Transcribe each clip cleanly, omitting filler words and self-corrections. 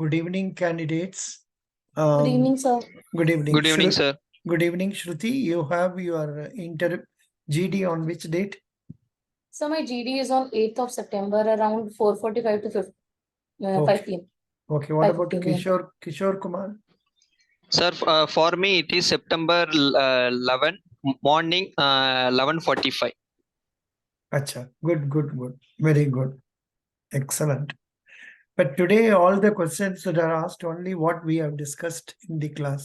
Good evening, candidates. Good evening, sir. Good evening. Good evening, sir. Good evening, Shruti. You have your GD on which date? So my GD is on 8th of September around 4:45 to 5 Okay. p.m. Okay. What about 5:15 p.m. Kishore Kumar? Sir, for me it is September 11 morning 11:45. Acha. Good. Very good. Excellent. But today all the questions that are asked only what we have discussed in the class.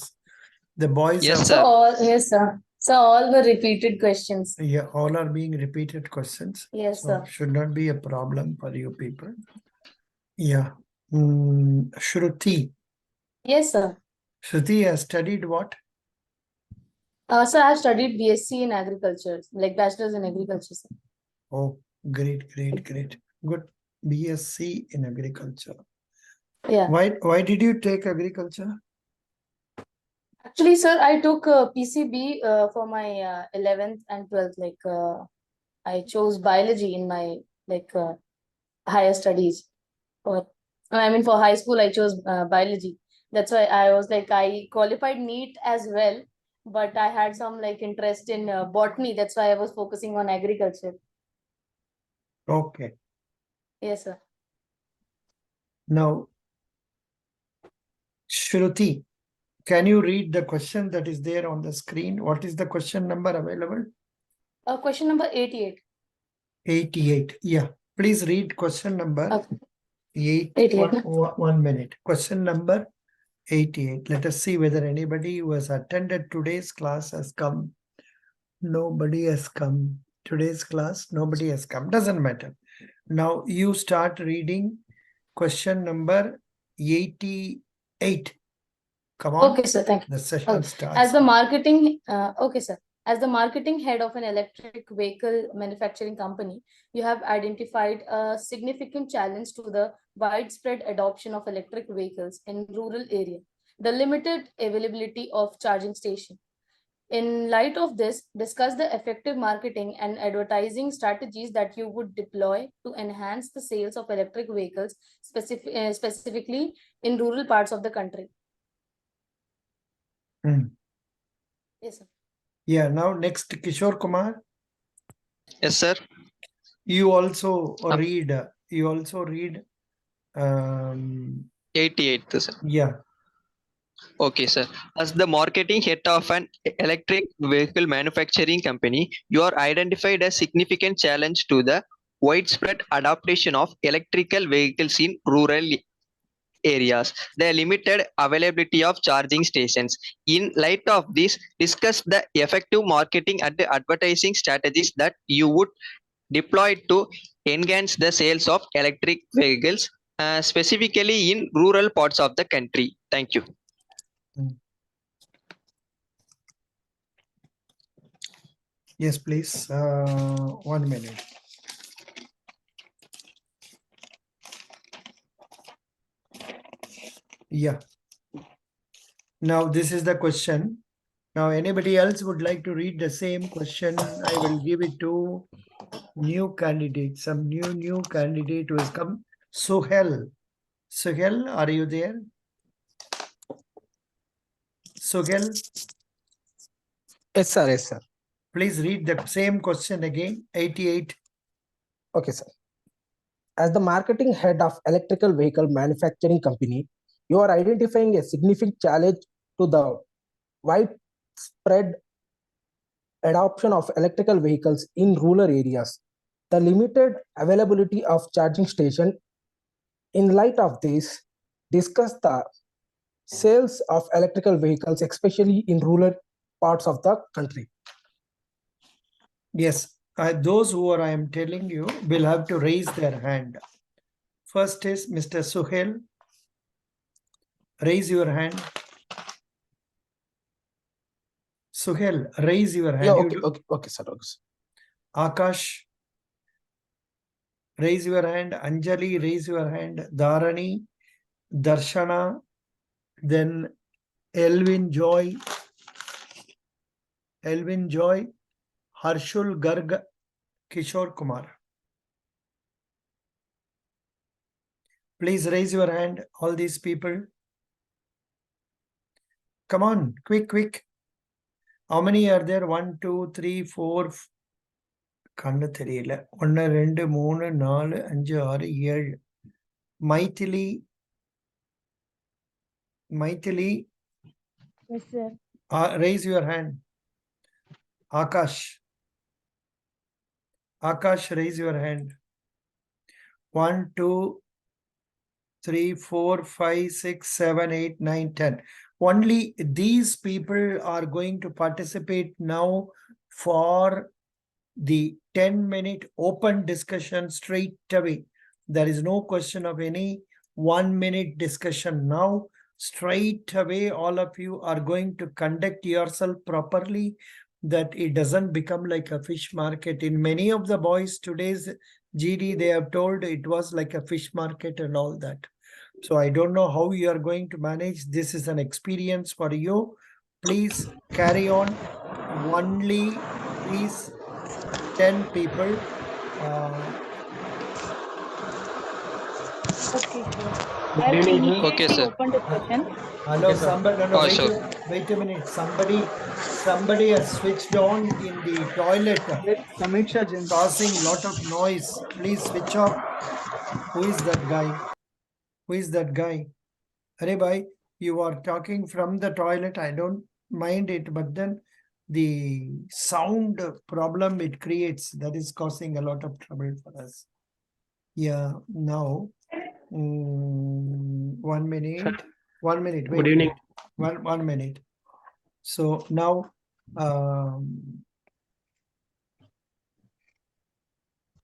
The boys Yes, have, sir. Yes, sir. So all were repeated questions. yeah, all are being repeated questions. Yes, So sir. should not be a problem for you people. Yeah. Shruti. Yes, sir. Shruti has studied what? So I have studied BSc in agriculture, like bachelor's in agriculture, sir. Oh, great. Good. BSc in agriculture. Yeah. Why did you take agriculture? Actually, sir, I took PCB for my 11th and 12th. Like I chose biology in my higher studies. Or I mean, for high school, I chose biology. That's why I was like, I qualified NEET as well, but I had some like interest in botany. That's why I was focusing on agriculture. Okay. Yes, sir. Now, Shruti, can you read the question that is there on the screen? What is the question number available? Question number 88. 88. Yeah. Please read question number Okay. 88. 1 minute. Question number 88. Let us see whether anybody who has attended today's class has come. Nobody has come. Today's class, nobody has come. Doesn't matter. Now you start reading question number 88. Come on. Okay, sir. Thank you. The session starts. As the marketing, okay, sir. As the marketing head of an electric vehicle manufacturing company, you have identified a significant challenge to the widespread adoption of electric vehicles in rural areas, the limited availability of charging stations. In light of this, discuss the effective marketing and advertising strategies that you would deploy to enhance the sales of electric vehicles, specifically in rural parts of the country. Yes, sir. Yeah, now next Kishore Kumar. Yes, sir. You also read 88, sir. Yeah. Okay, sir. As the marketing head of an electric vehicle manufacturing company, you are identified a significant challenge to the widespread adoption of electrical vehicles in rural areas, the limited availability of charging stations. In light of this, discuss the effective marketing and advertising strategies that you would deploy to enhance the sales of electric vehicles, specifically in rural parts of the country. Thank you. Yes, please. 1 minute. Yeah. Now this is the question. Now anybody else would like to read the same question? I will give it to new candidate. Some new candidate who has come. Suhel. Suhel, are you there? Suhel? Yes, sir. Yes, sir. Please read the same question again. 88. Okay, sir. As the marketing head of electrical vehicle manufacturing company, you are identifying a significant challenge to the widespread adoption of electrical vehicles in rural areas, the limited availability of charging station. In light of this, discuss the sales of electrical vehicles, especially in rural parts of the country. Yes, those who are, I am telling you, will have to raise their hand. First is Mr. Suhel. Raise your hand. Suhel, raise your hand. Yeah, okay, sir. Okay. Akash, raise your hand. Anjali, raise your hand. Dharani, Darshana, then Elvin Joy, Harshul Garg, Kishore Kumar. Please raise your hand, all these people. Come on, quick, quick. How many are there? 1, 2, 3, 4. கண்ணு தெரியல 1 2 3 4 5 6 7 Maithili Yes, sir. raise your hand. Akash, raise your hand. 1 2 3 4 5 6 7 8 9 10. Only these people are going to participate now for the 10-minute open discussion straight away. There is no question of any 1-minute discussion now. Straight away, all of you are going to conduct yourself properly, that it doesn't become like a fish market. In many of the boys today's GD, they have told it was like a fish market and all that. So I don't know how you are going to manage. This is an experience for you. Please carry on. Only, please, 10 people. Okay, sir. Good I will evening, sir. initiate Okay, the sir. open discussion. Hello, Okay, sir. somebody. No, Oh, wait, sure. wait a minute. Somebody has switched on in the toilet, Samiksha Jain. causing lot of noise. Please switch off. Who is that guy? Arey bhai, you are talking from the toilet. I don't mind it, but then the sound problem it creates, that is causing a lot of trouble for us. Yeah, now, 1 minute. 1 minute. Wait, Good evening. wait. One minute. So now,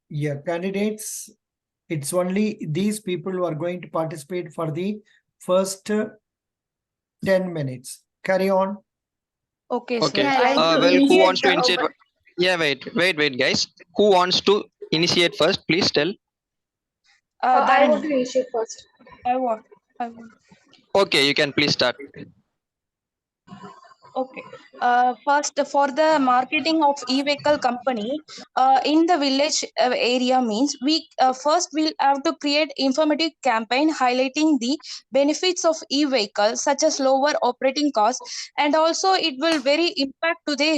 yeah, candidates, it's only these people who are going to participate for the first 10 minutes. Carry on. Okay, Okay. sir. I like to Well, who initiate wants to the initiate? Yeah, wait, guys. Who wants to initiate first? Please tell. I want to initiate first. I want. Okay, you can please start. Okay. First, for the marketing of e-vehicle company in the village area means we first we'll have to create informative campaign highlighting the benefits of e-vehicle such as lower operating costs, and also it will very impact to the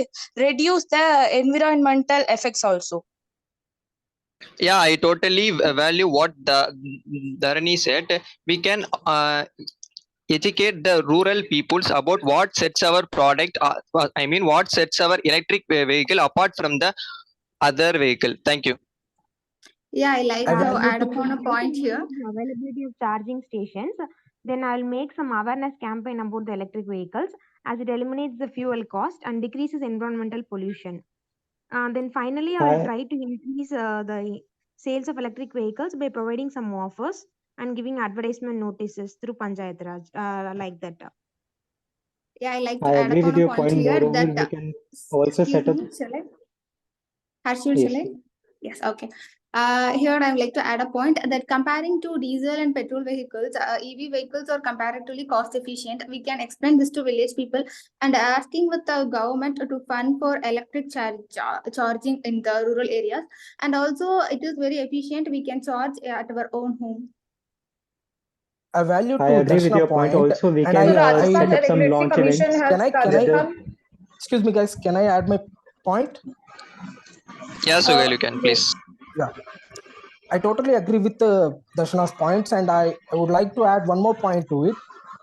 reduce the environmental effects also. Yeah, I totally value what the Dharani said. We can educate the rural peoples about what sets our product. What sets our electric vehicle apart from the other vehicle. Thank you. Yeah, I like I to value add upon a point here. Availability of charging stations, then I'll make some awareness campaign about the electric vehicles as it eliminates the fuel cost and decreases environmental pollution. Then finally, I will try to increase the sales of electric vehicles by providing some offers and giving advertisement notices through Panchayat Raj, like that. Yeah, I like to I add agree upon with a your point point. here Moreover, that we can also excuse set up. me, shall I? Harshul, Yes. shall I? Yes, okay. Here I would like to add a point that comparing to diesel and petrol vehicles, EV vehicles are comparatively cost efficient. We can explain this to village people and asking with the government to fund for electric charging in the rural areas. And also it is very efficient. We can charge at our own home. I value I to agree with Darshana your point. point, Also, we and can Rajasthan set up some Regulatory launch Commission events. has Can I excuse me guys, can I add my point? Yeah, Sugail, you can please. Yeah, I totally agree with Darshana's points, and I would like to add one more point to it.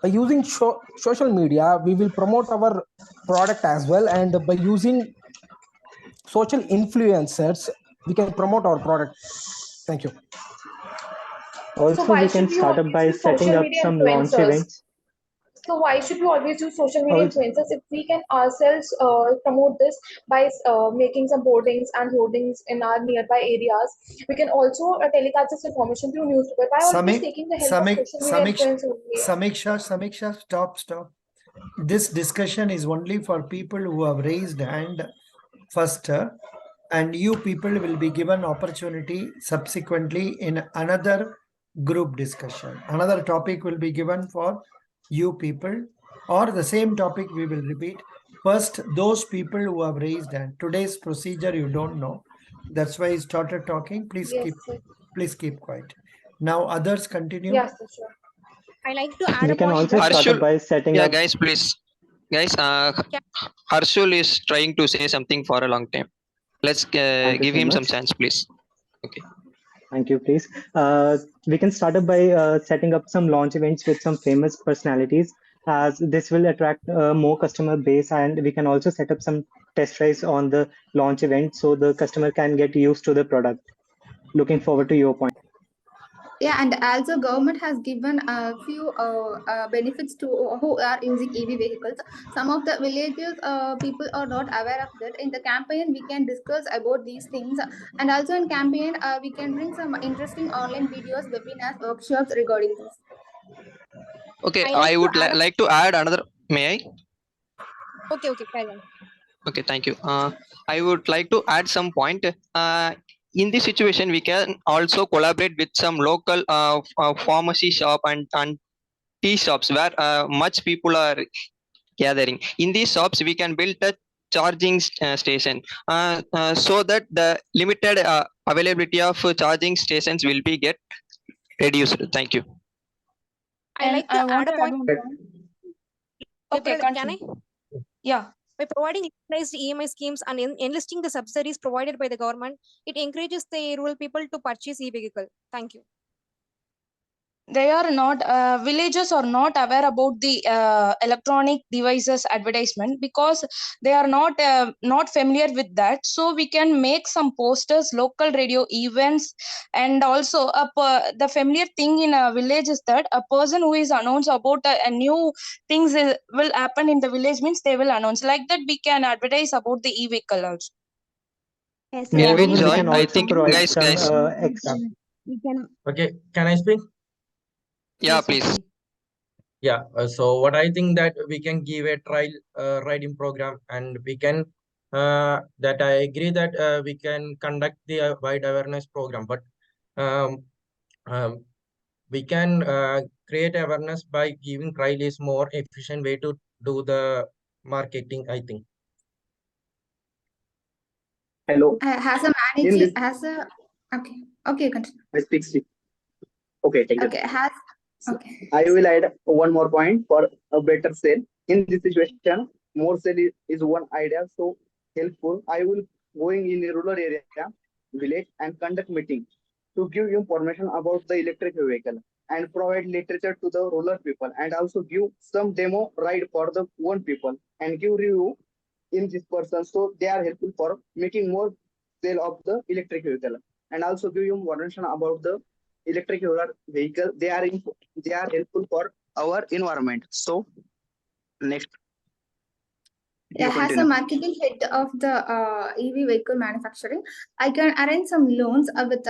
By using social media, we will promote our product as well, and by using social influencers, we can promote our product. Thank you. Also, we can start up by setting up some launch events. So why should we always use social media Also, influencers if we can ourselves promote this by making some boardings and hoardings in our nearby areas? We can also telecast this information through newspaper by always taking the help of social media influencers only. Samiksha, stop. This discussion is only for people who have raised hand first, and you people will be given opportunity subsequently in another group discussion. Another topic will be given for you people, or the same topic we will repeat. First, those people who have raised hand. Today's procedure you don't know. That's why I started talking. Please keep quiet. Now others continue. Yes, sure. I like to add We a can point. also start Harshul, up by setting yeah, up. guys, please. Guys, Yeah. Harshul is trying to say something for a long time. Let's Thank you give so him some much. chance, please. Okay. Thank you, please. We can start up by setting up some launch events with some famous personalities, as this will attract more customer base, and we can also set up some test drives on the launch event so the customer can get used to the product. Looking forward to your point. Yeah, and also government has given a few benefits to who are using EV vehicles. Some of the villages people are not aware of that. In the campaign, we can discuss about these things, and also in campaign, we can bring some interesting online videos, webinars, workshops regarding this. Okay, I like I to would add a, like to add another. May I? okay, carry on. Okay, thank you. I would like to add some point. In this situation, we can also collaborate with some local pharmacy shop and tea shops where much people are gathering. In these shops, we can build a charging station so that the limited availability of charging stations will be get reduced. Thank you. I And like to I want add to a add point. one point. Okay, Can I? continue. Yeah. By providing localized EMI schemes and enlisting the subsidies provided by the government, it encourages the rural people to purchase e-vehicle. Thank you. They are not villagers are not aware about the electronic devices advertisement because they are not familiar with that, so we can make some posters, local radio events, and also the familiar thing in a village is that a person who is announced about a new things will happen in the village means they will announce like that. We can advertise about the e-vehicle also. Yes, Will we Moreover, we join? can I also think, provide guys, some we can. Okay, can I speak? yeah, Yes, please. okay. Yeah. So what I think that we can give a trial riding program, and we can that I agree that we can conduct the wide awareness program, but um, um, we can create awareness by giving trial is more efficient way to do the marketing, I think. Hello. Has a In managing this, has a okay continue. I speak. Okay, thank you. Okay, has So okay. I will add one more point for a better sale. In this situation, more sale is one idea so helpful. I will going in a rural area, village, and conduct meeting to give you information about the electric vehicle and provide literature to the rural people, and also give some demo ride for the one people and give review in this person, so they are helpful for making more sale of the electric vehicle, and also give you information about the electric vehicle. They are helpful for our environment. So next, you Yeah, as a continue. marketing head of the EV vehicle manufacturing, I can arrange some loans with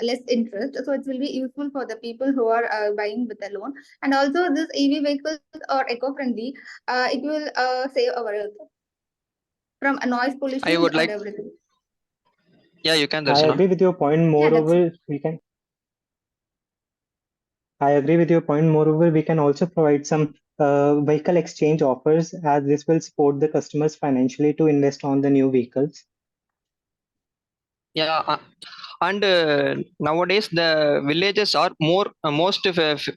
less interest. So it will be useful for the people who are buying with a loan. And also, this EV vehicles are eco-friendly. It will save our earth from noise I pollution would and like. everything. Yeah, you can, I Darshana. agree with your point. Yeah, that's it. Moreover, I agree with your point. Moreover, we can also provide some vehicle exchange offers, as this will support the customers financially to invest on the new vehicles. Yeah, and nowadays the villagers are most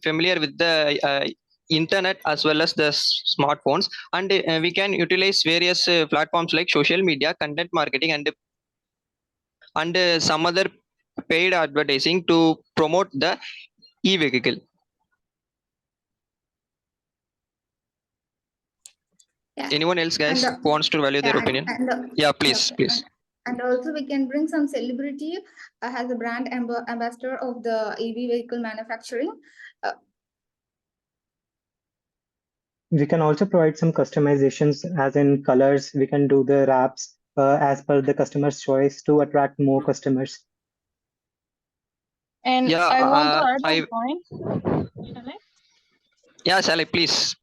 familiar with the internet as well as the smartphones, and we can utilize various platforms like social media, content marketing, and some other paid advertising to promote the e-vehicle. Yeah. Anyone else, guys, And who wants to value their yeah, opinion? and Yeah, yeah, please, okay. please. And also we can bring some celebrity as a brand ambassador of the EV vehicle manufacturing. We can also provide some customizations, as in colors. We can do the wraps as per the customer's choice to attract more customers. And Yeah, I want to add one point. yeah, Sally, please.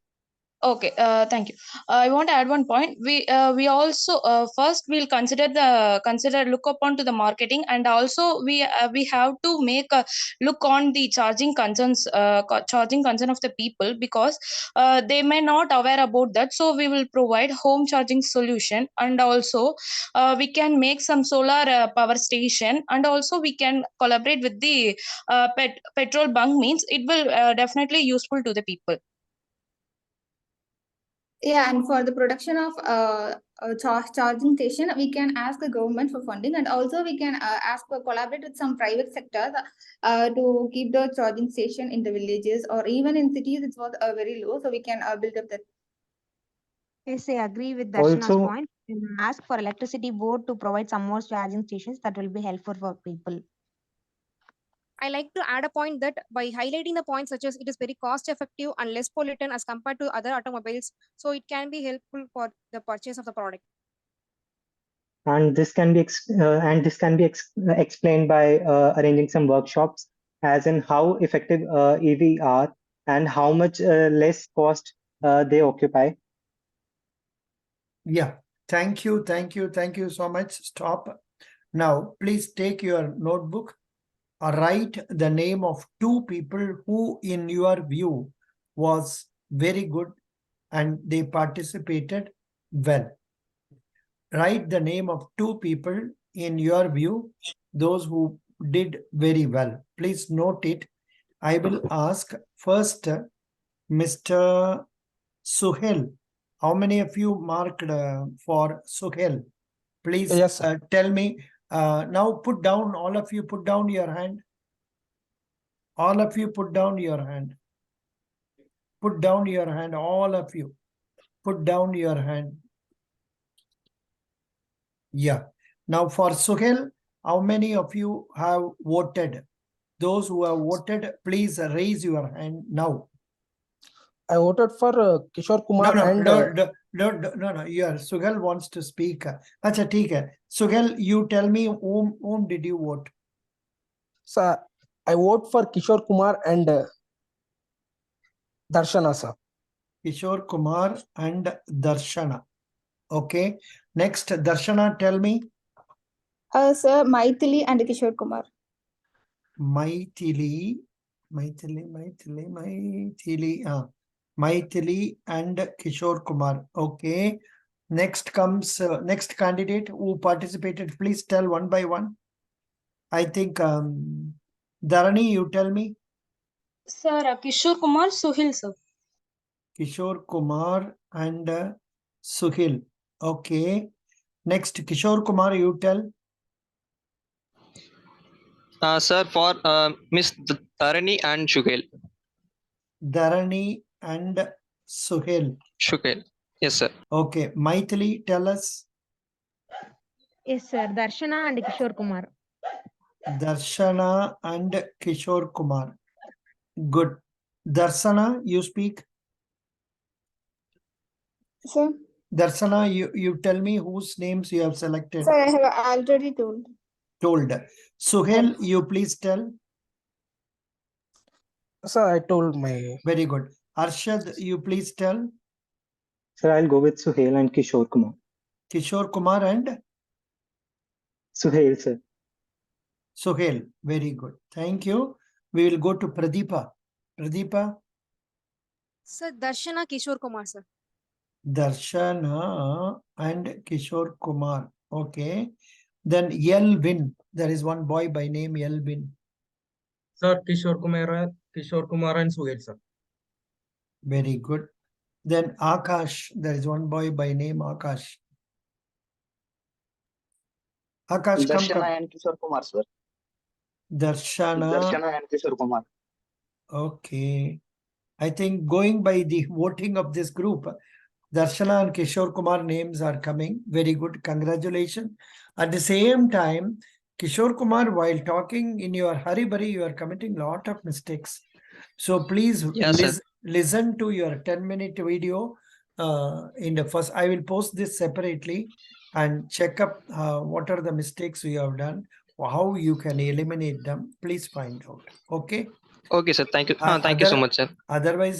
Okay, thank you. I want to add one point. We also first we'll consider look upon to the marketing, and also we have to make a look on the charging concern of the people, because they may not aware about that. So we will provide home charging solution, and also we can make some solar power station, and also we can collaborate with the petrol bunk. Means it will definitely useful to the people. Yeah, and for the production of charging station, we can ask the government for funding, and also we can ask for collaborate with some private sectors to keep the charging station in the villages, or even in cities. It was very low, so we can build up that. Yes, I agree with Darshana's Also, point. You can ask for electricity board to provide some more charging stations that will be helpful for people. I like to add a point that by highlighting the points such as it is very cost effective and less pollutant as compared to other automobiles, so it can be helpful for the purchase of the product. and this can be explained by arranging some workshops, as in how effective EV are and how much less cost they occupy. Yeah. Thank you. Thank you. Thank you so much. Stop. Now, please take your notebook. Write the name of 2 people who, in your view, was very good and they participated well. Write the name of 2 people in your view, those who did very well. Please note it. I will ask first Mr. Suhail. How many of you marked for Suhail? Please Yes, sir. tell me. Now put down, all of you put down your hand. All of you put down your hand. Put down your hand, all of you. Put down your hand. Yeah. Now for Suhail, how many of you have voted? Those who have voted, please raise your hand now. I voted for Kishore Kumar No, yeah, Suhail wants to speak. Acha, theek hai. Suhail, you tell me whom did you vote? sir, I vote for Kishore Kumar and Darshana, sir. Kishore Kumar and Darshana. Okay. Next, Darshana, tell me. Sir, Maithili and Kishore Kumar. Maithili and Kishore Kumar. Okay. Next comes next candidate who participated. Please tell one by one. I think Dharani, you tell me. Sir, Kishore Kumar, Suhil, sir. Kishore Kumar and Suhil. Okay. Next, Kishore Kumar, you tell. Sir, for Miss Tarani and Shugel. Dharani and Suhail. Shugel. Yes, sir. Okay. Maithili, tell us. Yes, sir. Darshana and Kishore Kumar. Darshana and Kishore Kumar. Good. Darshana, you speak. Sir, Darshana, you tell me whose names you have selected. sir, I have already told. Suhail, you please tell. Sir, I told my. Very good. Arshad, you please tell. Sir, I'll go with Suhail and Kishore Kumar. Kishore Kumar and Suhail, sir. Suhail. Very good. Thank you. We will go to Pradeepa. Pradeepa. Sir, Darshana Kishore Kumar, sir. Darshana and Kishore Kumar. Okay. Then Yelvin. There is one boy by name Yelvin. Sir, Kishore Kumar and Suhail, sir. Very good. Then Akash. There is one boy by name Akash. Akash, come. And Kishore Kumar, sir. Darshana and Kishore Kumar. Okay. I think going by the voting of this group, Darshana and Kishore Kumar names are coming. Very good. Congratulations. At the same time, Kishore Kumar, while talking in your hurry-burry, you are committing a lot of mistakes. So please listen to your 10-minute video in the first. I will post this separately and check up what are the mistakes you have done, how you can eliminate them. Please find out. Okay. Okay, sir. Thank you. Thank you so much, sir. Otherwise,